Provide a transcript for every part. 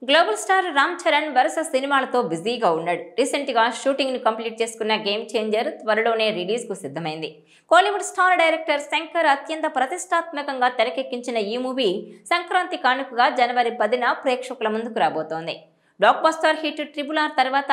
Global star Ram Charan వరుస సినిమాలతో బిజీగా ఉన్నాడు. రీసెంట్ గా షూటింగ్ ను కంప్లీట్ చేసుకున్న గేమ్ చేంజర్ త్వరలోనే రిలీజ్ కు సిద్ధమైంది. కోలీవుడ్ స్టార్ డైరెక్టర్ శంకర్ అత్యంత ప్రతిష్టాత్మకంగా తెరకెక్కించిన ఈ మూవీ సంక్రాంతి కానుకగా జనవరి 10న ప్రేక్షకుల ముందుకు రాబోతోంది. బ్లాక్ బస్టర్ హిట్ RRR తర్వాత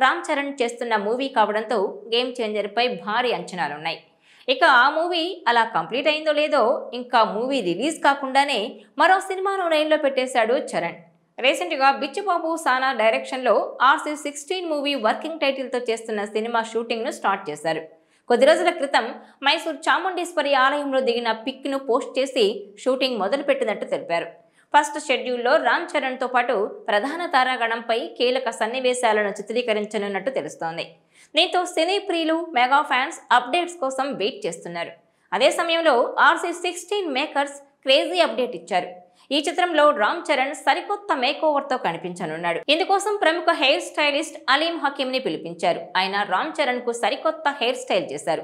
రామ్ చరణ్ చేస్తున్న మూవీ కావడంతో గేమ్ చేంజర్ పై భారీ అంచనాలున్నాయి. ఇక ఆ మూవీ అలా కంప్లీట్ అయిందో లేదో ఇంకా మూవీ రిలీజ్ కాకుండానే మరో సినిమాను లైన్లో పెట్టేశాడు చరణ్. రీసెంట్ గా బిచ్చుబాబు సానా డైరెక్షన్ లో RC16 మూవీ వర్కింగ్ టైటిల్ తో చేస్తున్న సినిమా షూటింగ్ ను స్టార్ట్ చేశారు. కొద్ది రోజుల క్రితం మైసూర్ చాముండేశ్వరి ఆలయంలో దిగిన పిక్ ను పోస్ట్ చేసి షూటింగ్ మొదలుపెట్టినట్టు తెలిపారు. ఫస్ట్ షెడ్యూల్లో రామ్ చరణ్ తో పాటు ప్రధాన తారాగణంపై కీలక సన్నివేశాలను చిత్రీకరించనున్నట్టు తెలుస్తోంది. దీంతో సినీ ప్రియులు మెగా ఫ్యాన్స్ అప్డేట్స్ కోసం వెయిట్ చేస్తున్నారు. అదే సమయంలో RC16 మేకర్స్ క్రేజీ అప్డేట్ ఇచ్చారు. ఈ చిత్రంలో రామ్ చరణ్ సరికొత్త మేకోవర్ తో కనిపించనున్నాడు. ఇందుకోసం ప్రముఖ హెయిర్ స్టైలిస్ట్ అలీం హకీం ని పిలిపించారు. ఆయన రామ్ చరణ్ కు సరికొత్త హెయిర్ స్టైల్ చేశారు.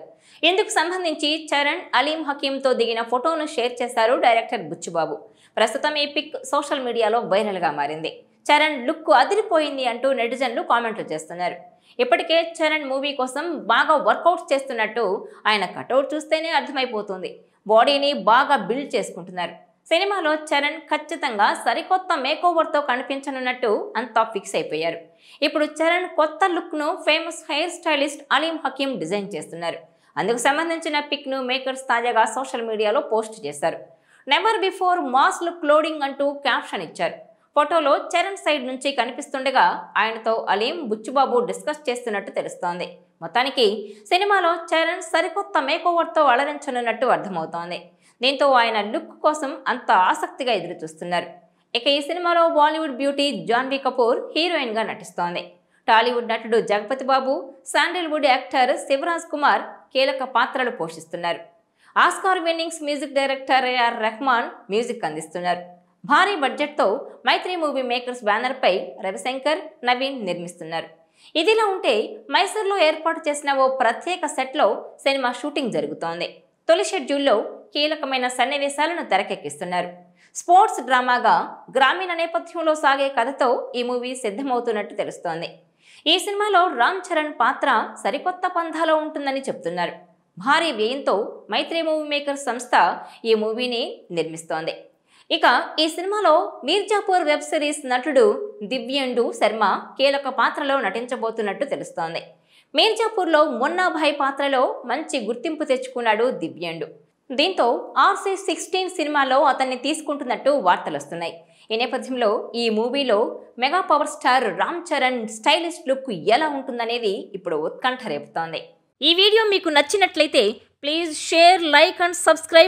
ఇందుకు సంబంధించి చరణ్ అలీం హకీం తో దిగిన ఫోటోను షేర్ చేశారు డైరెక్టర్ బుచ్చుబాబు. ప్రస్తుతం ఈ పిక్ సోషల్ మీడియాలో వైరల్ గా మారింది. చరణ్ లుక్ అదిరిపోయింది అంటూ నెటిజన్లు కామెంట్లు చేస్తున్నారు. ఇప్పటికే చరణ్ మూవీ కోసం బాగా వర్కౌట్స్ చేస్తున్నట్టు ఆయన కటౌట్ చూస్తేనే అర్థమైపోతుంది. బాడీని బాగా బిల్డ్ చేసుకుంటున్నారు. సినిమాలో చరణ్ ఖచ్చితంగా సరికొత్త మేకోవర్తో కనిపించనున్నట్టు అంతా ఫిక్స్ అయిపోయారు. ఇప్పుడు చరణ్ కొత్త లుక్ను famous hair stylist Aalim Hakim design చేస్తున్నారు. అందుకు సంబంధించిన పిక్ను మేకర్స్ తాజాగా సోషల్ మీడియాలో పోస్ట్ చేశారు. Never before mass look loading అంటూ క్యాప్షన్ ఇచ్చారు. ఫోటోలో చరణ్ సైడ్ నుంచి కనిపిస్తుండగా ఆయనతో అలీం బుచ్చుబాబు డిస్కస్ చేస్తున్నట్టు తెలుస్తోంది. మొత్తానికి సినిమాలో చరణ్ సరికొత్త మేకోవర్తో అలరించనున్నట్టు అర్థమవుతోంది. దీంతో ఆయన లుక్ కోసం అంత ఆసక్తిగా ఎదురుచూస్తున్నారు. ఇక ఈ సినిమాలో బాలీవుడ్ బ్యూటీ జాన్వీ కపూర్ హీరోయిన్ గా నటిస్తోంది. టాలీవుడ్ నటుడు జగపతి బాబు, శాండిల్వుడ్ యాక్టర్ శివరాజ్ కుమార్ కీలక పాత్రలు పోషిస్తున్నారు. Oscar winnings music director AR Rahman music అందిస్తున్నారు. భారీ బడ్జెట్తో మైత్రి మూవీ మేకర్స్ బ్యానర్ పై రవిశంకర్, నవీన్ నిర్మిస్తున్నారు. ఇదిలా ఉంటే మైసూర్లో ఏర్పాటు చేసిన ఓ ప్రత్యేక సెట్లో సినిమా షూటింగ్ జరుగుతోంది. తొలి షెడ్యూల్లో కీలకమైన సన్నివేశాలను తెరకెక్కిస్తున్నారు. స్పోర్ట్స్ డ్రామాగా గ్రామీణ నేపథ్యంలో సాగే కథతో ఈ మూవీ సిద్ధమవుతున్నట్టు తెలుస్తోంది. ఈ సినిమాలో రామ్ చరణ్ పాత్ర సరికొత్త పంథాలో ఉంటుందని చెప్తున్నారు. భారీ వ్యయంతో మైత్రి మూవీ మేకర్స్ సంస్థ ఈ మూవీని నిర్మిస్తోంది. ఇక ఈ సినిమాలో మీర్జాపూర్ వెబ్ సిరీస్ నటుడు దివ్యేండు శర్మ కీలక పాత్రలో నటించబోతున్నట్టు తెలుస్తోంది. మీర్జాపూర్లో మున్నాభాయ్ పాత్రలో మంచి గుర్తింపు తెచ్చుకున్నాడు దివ్యేండు. దీంతో RC16 సినిమాలో అతన్ని తీసుకుంటున్నట్టు వార్తలొస్తున్నాయి. ఈ నేపథ్యంలో ఈ మూవీలో mega power star Ram Charan stylish look ఎలా ఉంటుందనేది ఇప్పుడు ఉత్కంఠ రేపుతోంది. ఈ వీడియో మీకు నచ్చినట్లయితే please share, like and subscribe.